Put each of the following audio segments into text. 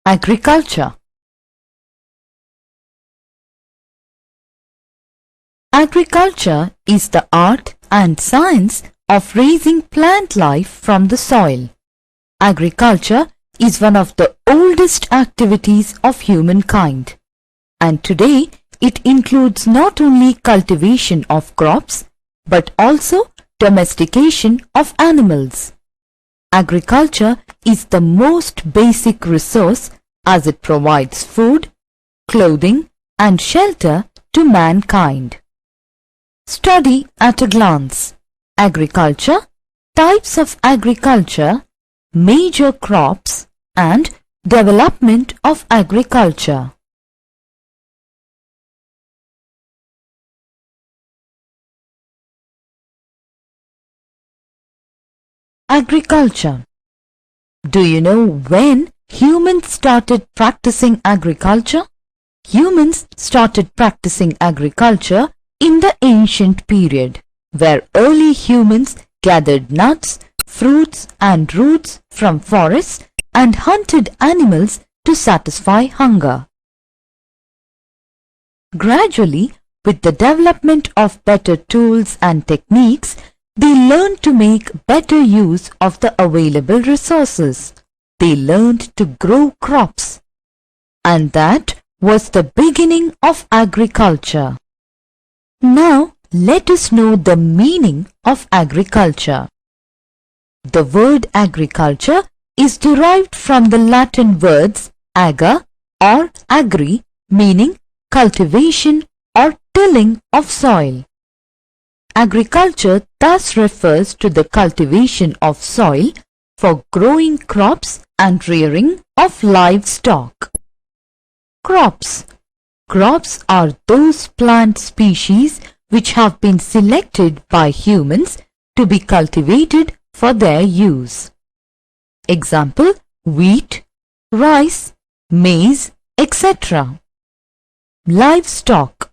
Agriculture. Agriculture is the art and science of raising plant life from the soil. Agriculture is one of the oldest activities of humankind, and today it includes not only cultivation of crops but also domestication of animals. Agriculture is the most basic resource as it provides food, clothing and shelter to mankind. Study at a glance. Agriculture, types of agriculture, major crops and development of agriculture. Agriculture. Do you know when humans started practicing agriculture? Humans started practicing agriculture in the ancient period, where early humans gathered nuts, fruits and roots from forests and hunted animals to satisfy hunger. Gradually, with the development of better tools and techniques, they learned to make better use of the available resources. They learned to grow crops. And that was the beginning of agriculture. Now, let us know the meaning of agriculture. The word agriculture is derived from the Latin words ager or agri, meaning cultivation or tilling of soil. Agriculture thus refers to the cultivation of soil for growing crops and rearing of livestock. Crops. Crops are those plant species which have been selected by humans to be cultivated for their use. Example: wheat, rice, maize, etc. Livestock.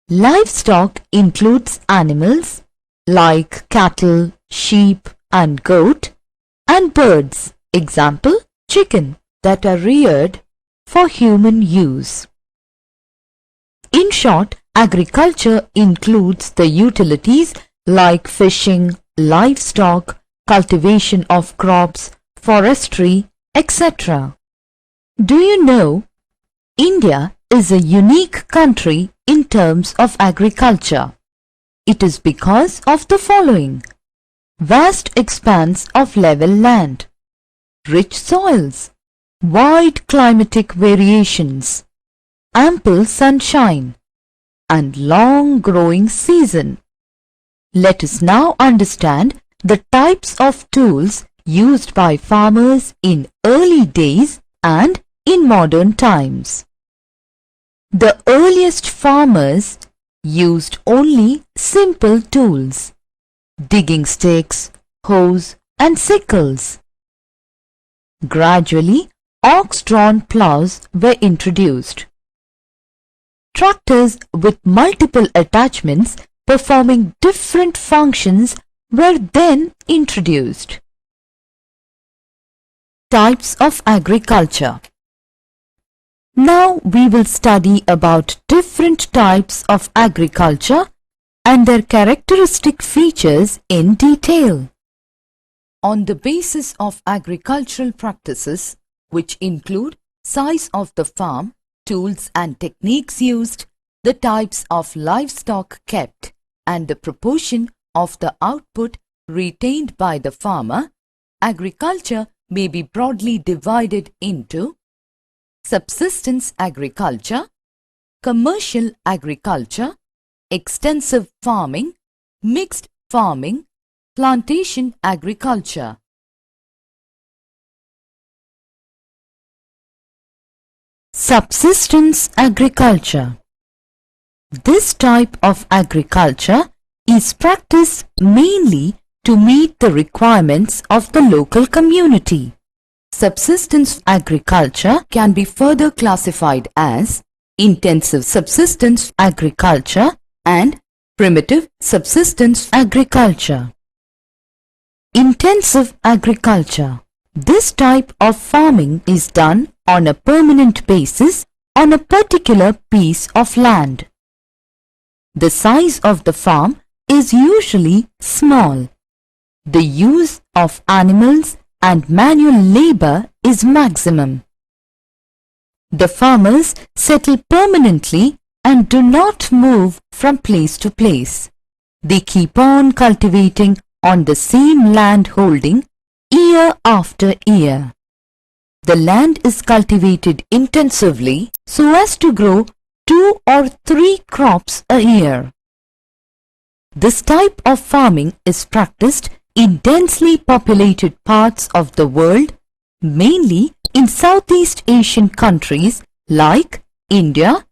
Livestock includes animals like cattle, sheep and goat, and birds, example chicken, that are reared for human use. In short, agriculture includes the utilities like fishing, livestock, cultivation of crops, forestry, etc. Do you know, India is a unique country in terms of agriculture. It is because of the following: vast expanse of level land, rich soils, wide climatic variations, ample sunshine, and long growing season. Let us now understand the types of tools used by farmers in early days and in modern times. The earliest farmers used only simple tools: digging sticks, hoes and sickles. Gradually, ox-drawn plows were introduced. Tractors with multiple attachments performing different functions were then introduced. Types of agriculture. Now we will study about different types of agriculture and their characteristic features in detail. On the basis of agricultural practices, which include size of the farm, tools and techniques used, the types of livestock kept, and the proportion of the output retained by the farmer, agriculture may be broadly divided into subsistence agriculture, commercial agriculture, extensive farming, mixed farming, plantation agriculture. Subsistence agriculture. This type of agriculture is practiced mainly to meet the requirements of the local community. Subsistence agriculture can be further classified as intensive subsistence agriculture and primitive subsistence agriculture. Intensive agriculture. This type of farming is done on a permanent basis on a particular piece of land. The size of the farm is usually small. The use of animals and manual labor is maximum. The farmers settle permanently and do not move from place to place. They keep on cultivating on the same land holding year after year. The land is cultivated intensively so as to grow 2 or 3 crops a year. This type of farming is practiced in densely populated parts of the world, mainly in Southeast Asian countries like India,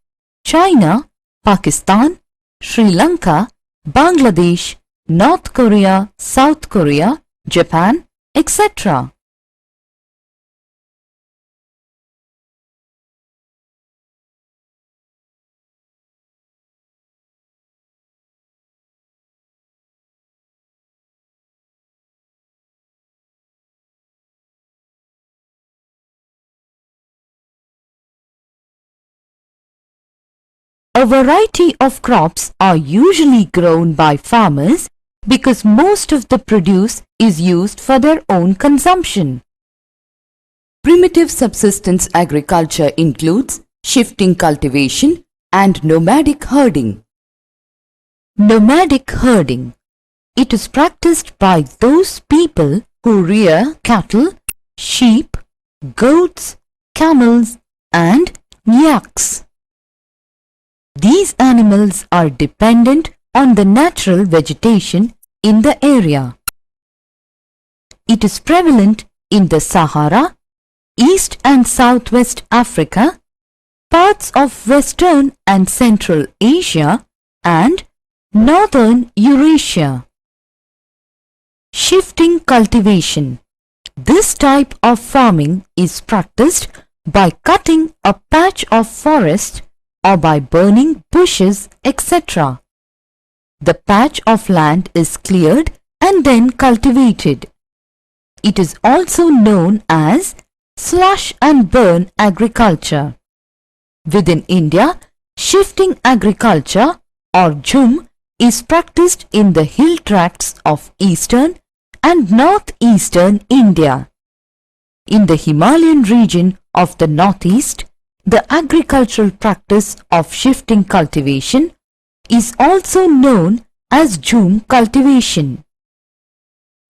China, Pakistan, Sri Lanka, Bangladesh, North Korea, South Korea, Japan, etc. A variety of crops are usually grown by farmers because most of the produce is used for their own consumption. Primitive subsistence agriculture includes shifting cultivation and nomadic herding. Nomadic herding. It is practiced by those people who rear cattle, sheep, goats, camels, and yaks. These animals are dependent on the natural vegetation in the area. It is prevalent in the Sahara, East and Southwest Africa, parts of Western and Central Asia, and Northern Eurasia. Shifting cultivation. This type of farming is practiced by cutting a patch of forest or by burning bushes, etc. The patch of land is cleared and then cultivated. It is also known as slash and burn agriculture. Within India, shifting agriculture or jhum is practiced in the hill tracts of eastern and northeastern India. In the Himalayan region of the northeast, the agricultural practice of shifting cultivation is also known as jhum cultivation.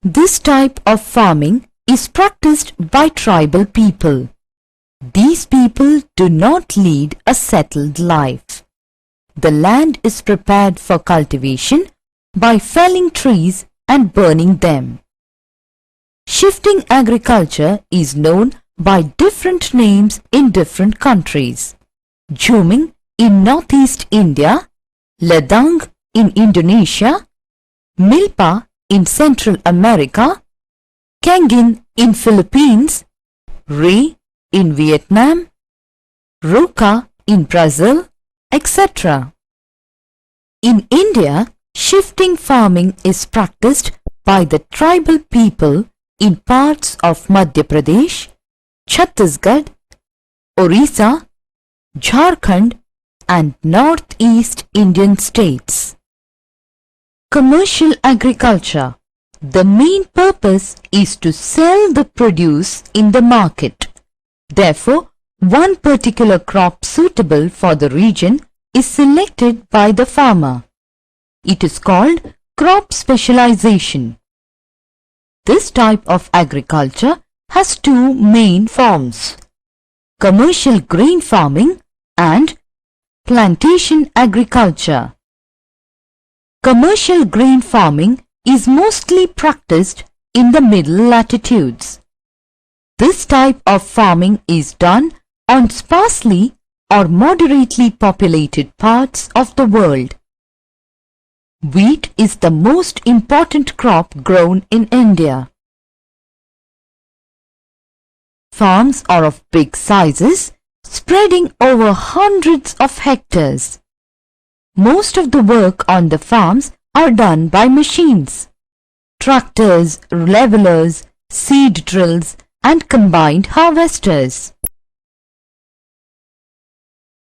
This type of farming is practiced by tribal people. These people do not lead a settled life. The land is prepared for cultivation by felling trees and burning them. Shifting agriculture is known by different names in different countries. Jhuming in northeast India, Ladang in Indonesia, Milpa in Central America, Kengin in Philippines, Ray in Vietnam, Roca in Brazil, etc. In India, shifting farming is practiced by the tribal people in parts of Madhya Pradesh, Chhattisgarh, Orissa, Jharkhand and northeast Indian states. Commercial agriculture. The main purpose is to sell the produce in the market. Therefore, one particular crop suitable for the region is selected by the farmer. It is called crop specialization. This type of agriculture has two main forms: commercial grain farming and plantation agriculture. Commercial grain farming is mostly practiced in the middle latitudes. This type of farming is done on sparsely or moderately populated parts of the world. Wheat is the most important crop grown in India. Farms are of big sizes, spreading over hundreds of hectares. Most of the work on the farms are done by machines. Tractors, levelers, seed drills and combined harvesters.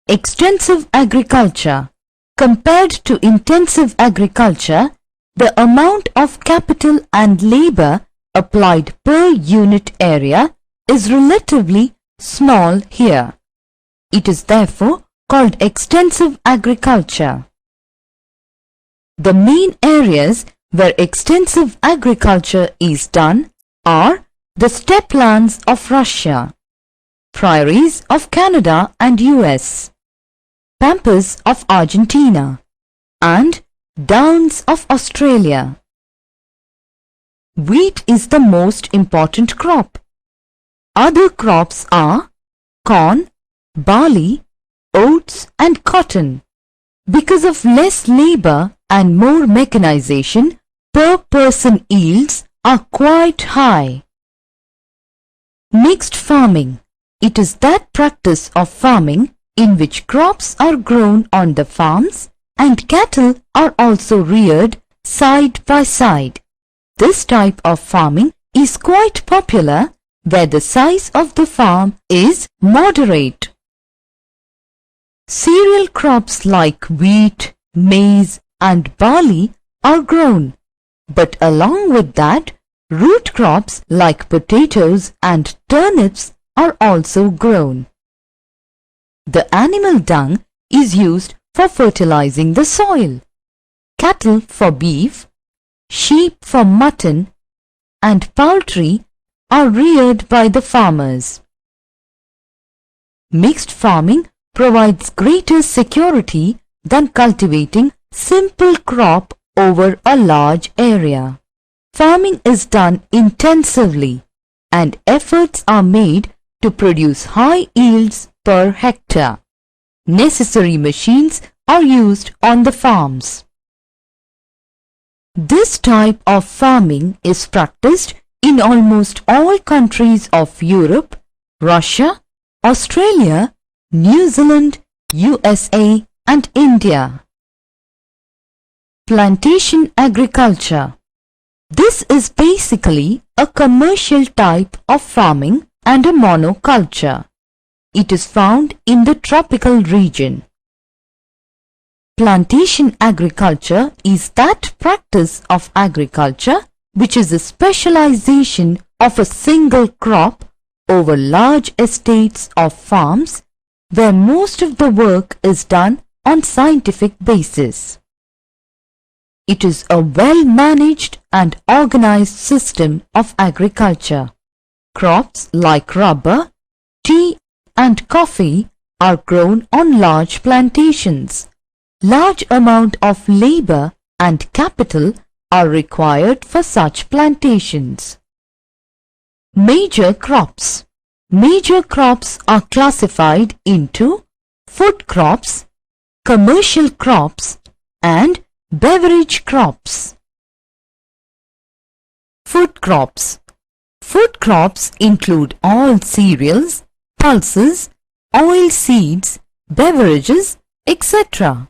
Extensive agriculture. Compared to intensive agriculture, the amount of capital and labor applied per unit area is relatively small here. It is therefore called extensive agriculture. The main areas where extensive agriculture is done are the steppe lands of Russia, prairies of Canada and US, pampas of Argentina, and downs of Australia. Wheat is the most important crop. Other crops are corn, barley, oats and cotton. Because of less labor and more mechanization, per person yields are quite high. Mixed farming. It is that practice of farming in which crops are grown on the farms and cattle are also reared side by side. This type of farming is quite popular where the size of the farm is moderate. Cereal crops like wheat, maize and barley are grown, but along with that, root crops like potatoes and turnips are also grown. The animal dung is used for fertilizing the soil, cattle for beef, sheep for mutton, and poultry are reared by the farmers. Mixed farming provides greater security than cultivating simple crop over a large area. Farming is done intensively and efforts are made to produce high yields per hectare. Necessary machines are used on the farms. This type of farming is practiced in almost all countries of Europe, Russia, Australia, New Zealand, USA and India. Plantation agriculture. This is basically a commercial type of farming and a monoculture. It is found in the tropical region. Plantation agriculture is that practice of agriculture which is a specialization of a single crop over large estates of farms where most of the work is done on scientific basis. It is a well-managed and organized system of agriculture. Crops like rubber, tea and coffee are grown on large plantations. Large amount of labor and capital are required for such plantations. Major crops. Major crops are classified into food crops, commercial crops and beverage crops. Food crops. Food crops include all cereals, pulses, oil seeds, beverages, etc.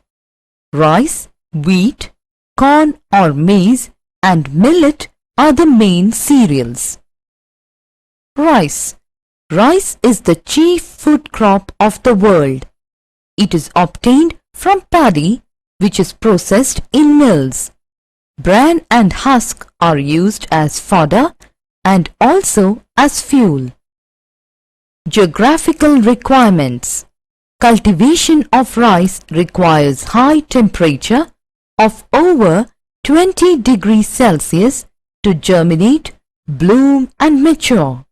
Rice, wheat, corn or maize and millet are the main cereals. Rice. Rice is the chief food crop of the world. It is obtained from paddy which is processed in mills. Bran and husk are used as fodder and also as fuel. Geographical requirements. Cultivation of rice requires high temperature of over 20 degrees Celsius to germinate, bloom and mature.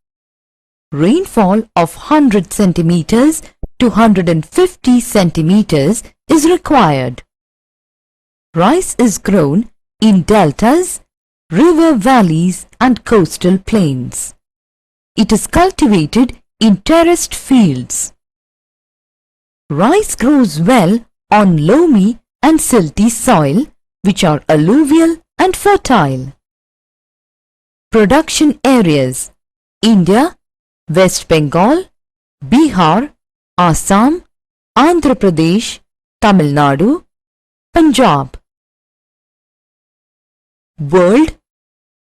Rainfall of 100 centimeters to 150 centimeters is required. Rice is grown in deltas, river valleys and coastal plains. It is cultivated in terraced fields. Rice grows well on loamy and silty soil which are alluvial and fertile. Production areas: India, West Bengal, Bihar, Assam, Andhra Pradesh, Tamil Nadu, Punjab. World: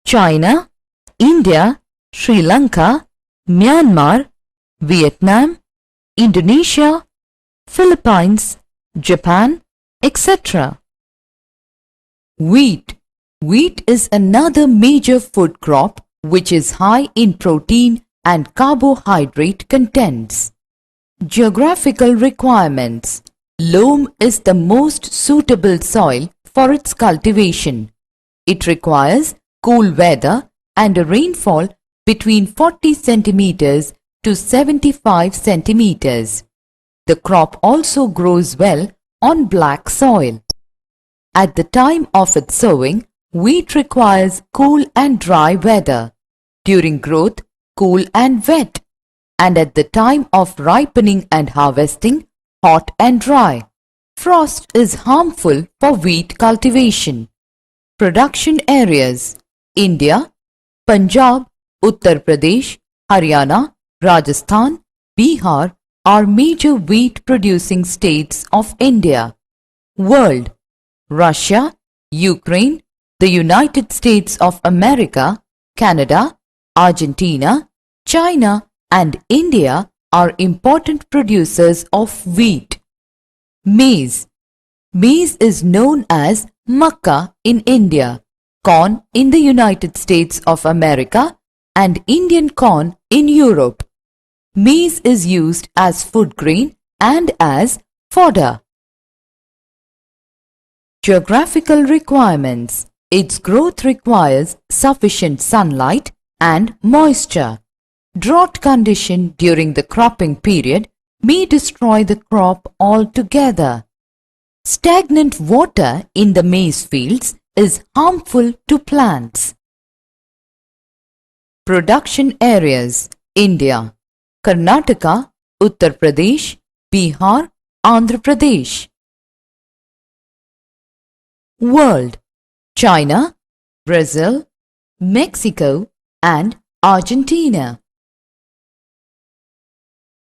China, India, Sri Lanka, Myanmar, Vietnam, Indonesia, Philippines, Japan, etc. Wheat. Wheat is another major food crop which is high in protein and carbohydrate contents. Geographical requirements. Loam is the most suitable soil for its cultivation. It requires cool weather and a rainfall between 40 centimeters to 75 centimeters. The crop also grows well on black soil. At the time of its sowing, wheat requires cool and dry weather. During growth, cool and wet. And at the time of ripening and harvesting, hot and dry. Frost is harmful for wheat cultivation. Production areas: India, Punjab, Uttar Pradesh, Haryana, Rajasthan, Bihar are major wheat producing states of India. World: Russia, Ukraine, the United States of America, Canada, Argentina, China and India are important producers of wheat. Maize. Maize is known as Makka in India, corn in the United States of America and Indian corn in Europe. Maize is used as food grain and as fodder. Geographical requirements. Its growth requires sufficient sunlight and moisture. Drought condition during the cropping period may destroy the crop altogether. Stagnant water in the maize fields is harmful to plants. Production areas: India, Karnataka, Uttar Pradesh, Bihar, Andhra Pradesh. World: China, Brazil, Mexico and Argentina.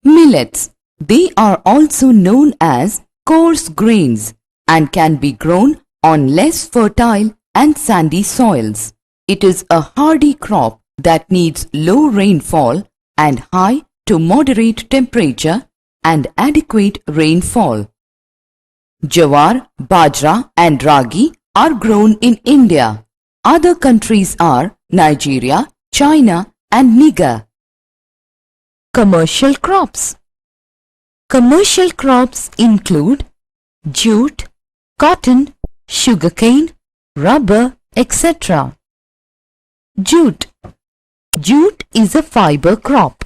Millets. They are also known as coarse grains and can be grown on less fertile and sandy soils. It is a hardy crop that needs low rainfall and high to moderate temperature and adequate rainfall. Jawar, bajra and ragi are grown in India. Other countries are Nigeria, China and Niger. Commercial crops. Commercial crops include jute, cotton, sugarcane, rubber, etc. Jute. Jute is a fiber crop.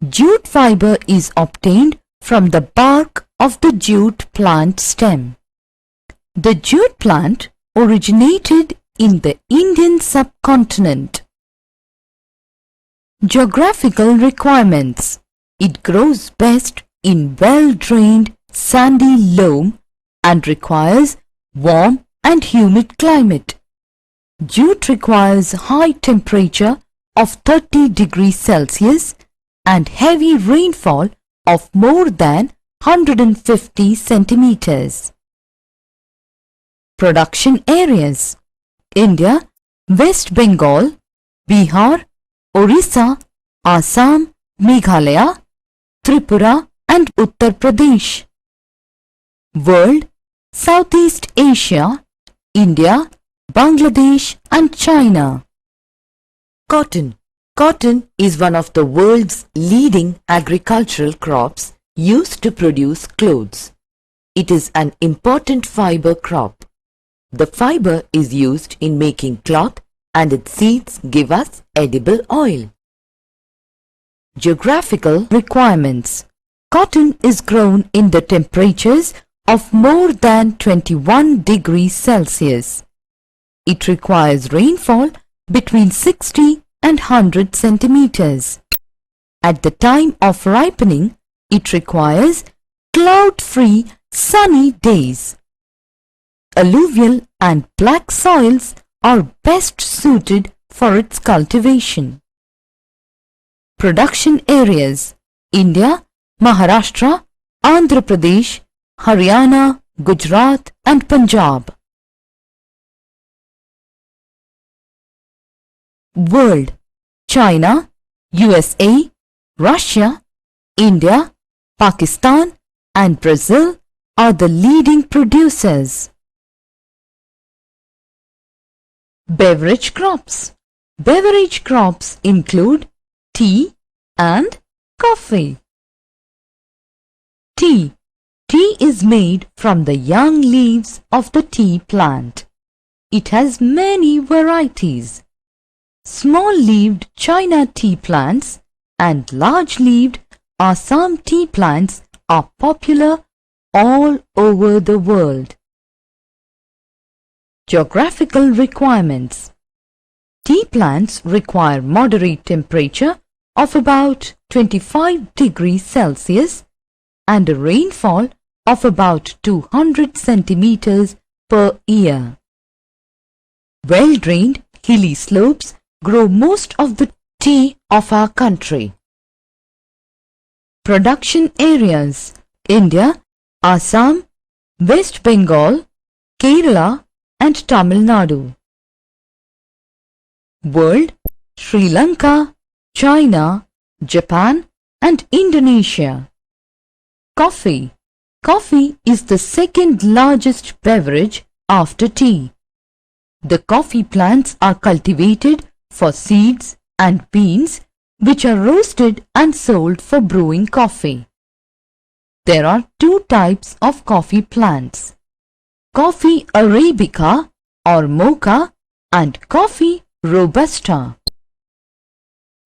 Jute fiber is obtained from the bark of the jute plant stem. The jute plant originated in the Indian subcontinent. Geographical requirements. It grows best in well-drained sandy loam and requires warm and humid climate. Jute requires high temperature of 30 degrees Celsius and heavy rainfall of more than 150 centimeters. Production areas: India, West Bengal, Bihar, Orissa, Assam, Meghalaya, Tripura and Uttar Pradesh. World: Southeast Asia, India, Bangladesh and China. Cotton. Cotton is one of the world's leading agricultural crops used to produce clothes. It is an important fiber crop. The fiber is used in making cloth and its seeds give us edible oil. Geographical requirements. Cotton is grown in the temperatures of more than 21 degrees Celsius. It requires rainfall between 60 and 100 centimeters. At the time of ripening, it requires cloud-free sunny days. Alluvial and black soils are best suited for its cultivation. Production areas: India, Maharashtra, Andhra Pradesh, Haryana, Gujarat and Punjab. World: China, USA, Russia, India, Pakistan and Brazil are the leading producers. Beverage crops. Beverage crops include tea and coffee. Tea. Tea is made from the young leaves of the tea plant. It has many varieties. Small-leaved China tea plants and large-leaved Assam tea plants are popular all over the world. Geographical requirements. Tea plants require moderate temperature of about 25 degrees Celsius and a rainfall of about 200 centimeters per year. Well-drained, hilly slopes grow most of the tea of our country. Production areas: India, Assam, West Bengal, Kerala and Tamil Nadu. World: Sri Lanka, China, Japan and Indonesia. Coffee. Coffee is the second largest beverage after tea. The coffee plants are cultivated for seeds and beans, which are roasted and sold for brewing coffee. There are two types of coffee plants: Coffee Arabica or Mocha and Coffee Robusta.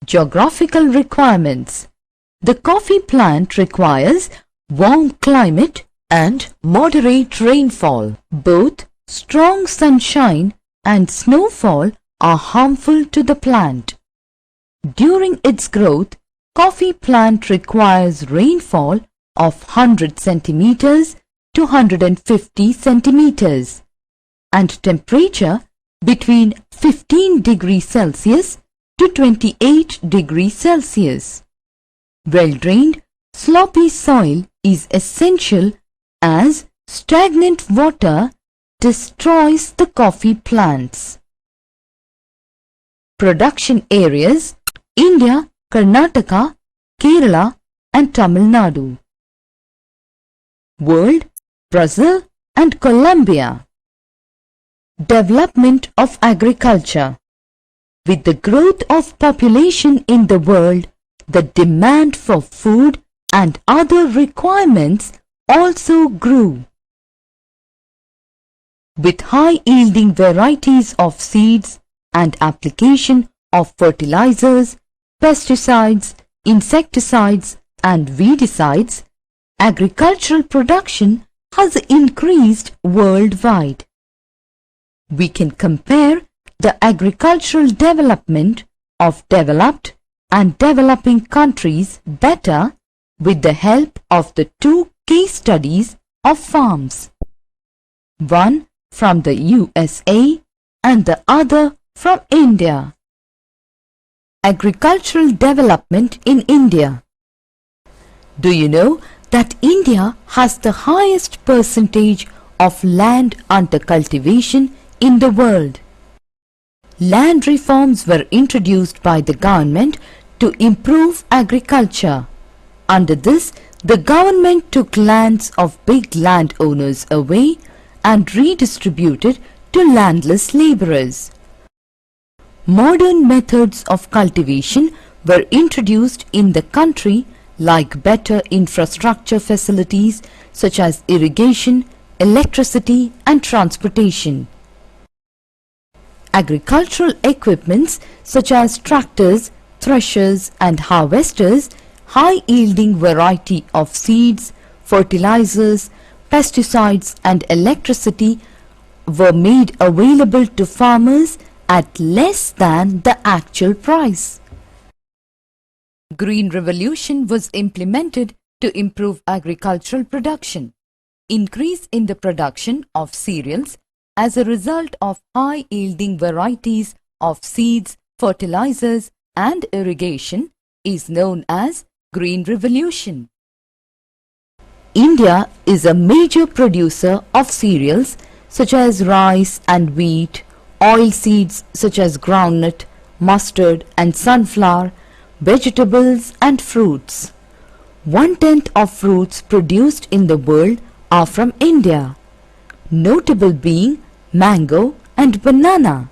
Geographical requirements. The coffee plant requires warm climate and moderate rainfall. Both strong sunshine and snowfall are harmful to the plant. During its growth, coffee plant requires rainfall of 100 centimeters to 150 centimeters and temperature between 15 degrees Celsius to 28 degrees Celsius. Well-drained, sloppy soil is essential as stagnant water destroys the coffee plants. Production areas: India, Karnataka, Kerala and Tamil Nadu. World: Brazil and Colombia. Development of agriculture. With the growth of population in the world, the demand for food and other requirements also grew. With high-yielding varieties of seeds and application of fertilizers, pesticides, insecticides and weedicides, agricultural production has increased worldwide. We can compare the agricultural development of developed and developing countries better with the help of the two case studies of farms. One from the USA and the other from India. Agricultural development in India. Do you know that India has the highest percentage of land under cultivation in the world? Land reforms were introduced by the government to improve agriculture. Under this, the government took lands of big landowners away and redistributed to landless labourers. Modern methods of cultivation were introduced in the country, like better infrastructure facilities such as irrigation, electricity and transportation. Agricultural equipments such as tractors, threshers and harvesters, high-yielding variety of seeds, fertilizers, pesticides and electricity were made available to farmers at less than the actual price. Green Revolution was implemented to improve agricultural production. Increase in the production of cereals as a result of high-yielding varieties of seeds, fertilizers and irrigation is known as Green Revolution. India is a major producer of cereals such as rice and wheat, oilseeds such as groundnut, mustard and sunflower, vegetables and fruits. 1/10 of fruits produced in the world are from India, notable being mango and banana.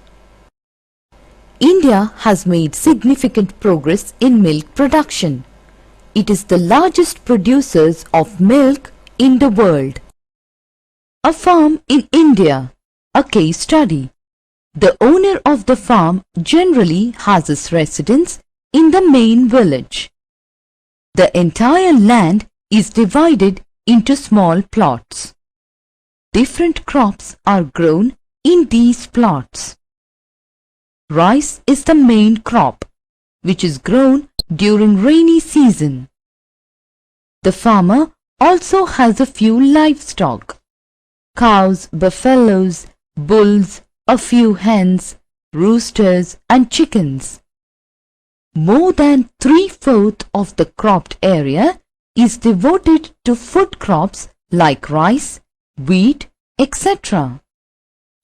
India has made significant progress in milk production. It is the largest producers of milk in the world. A farm in India, a case study. The owner of the farm generally has his residence in the main village. The entire land is divided into small plots. Different crops are grown in these plots. Rice is the main crop, which is grown during rainy season. The farmer also has a few livestock: cows, buffaloes, bulls, a few hens, roosters and chickens. More than 3/4 of the cropped area is devoted to food crops like rice, wheat, etc.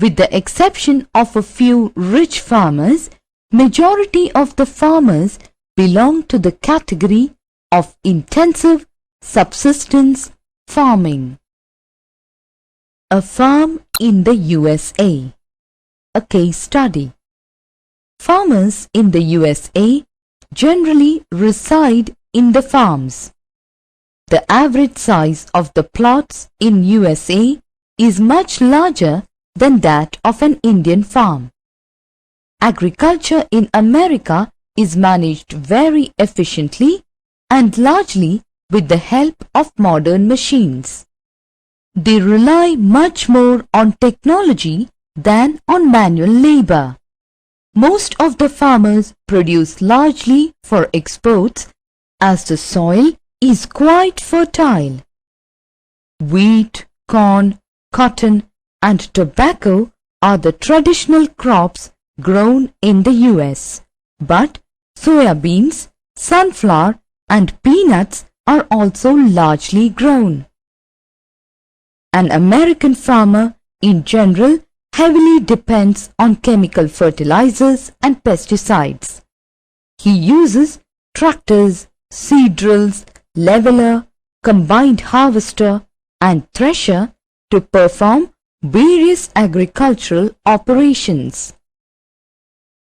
With the exception of a few rich farmers, majority of the farmers belong to the category of intensive subsistence farming. A farm in the USA, a case study. Farmers in the USA generally reside in the farms. The average size of the plots in USA is much larger than that of an Indian farm. Agriculture in America is managed very efficiently and largely with the help of modern machines. They rely much more on technology than on manual labor. Most of the farmers produce largely for exports as the soil is quite fertile. Wheat, corn, cotton and tobacco are the traditional crops grown in the US, but soya beans, sunflower and peanuts are also largely grown. An American farmer in general heavily depends on chemical fertilizers and pesticides. He uses tractors, seed drills, leveler, combined harvester and thresher to perform various agricultural operations.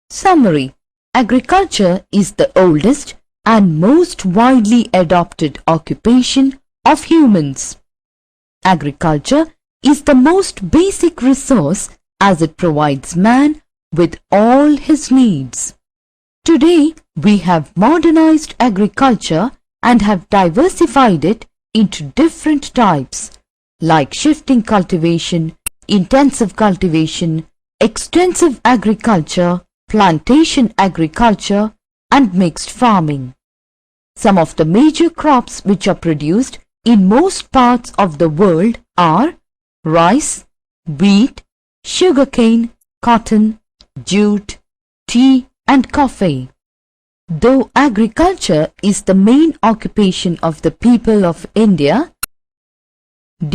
Summary: agriculture is the oldest and most widely adopted occupation of humans. Agriculture is the most basic resource as it provides man with all his needs. Today, we have modernized agriculture and have diversified it into different types like shifting cultivation, intensive cultivation, extensive agriculture, plantation agriculture, and mixed farming. Some of the major crops which are produced in most parts of the world are rice, wheat, sugarcane, cotton, jute, tea and coffee. Though agriculture is the main occupation of the people of India,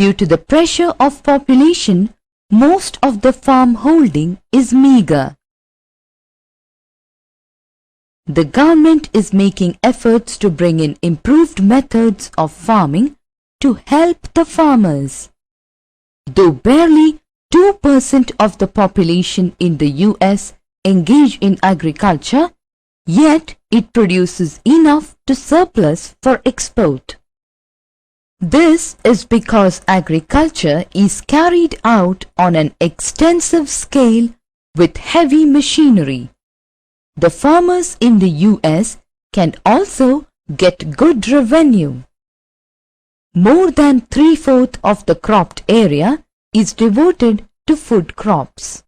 due to the pressure of population, most of the farm holding is meager. The government is making efforts to bring in improved methods of farming to help the farmers. Though barely 2% of the population in the US engage in agriculture, yet it produces enough to surplus for export. This is because agriculture is carried out on an extensive scale with heavy machinery. The farmers in the US can also get good revenue. More than 3/4 of the cropped area is devoted to food crops.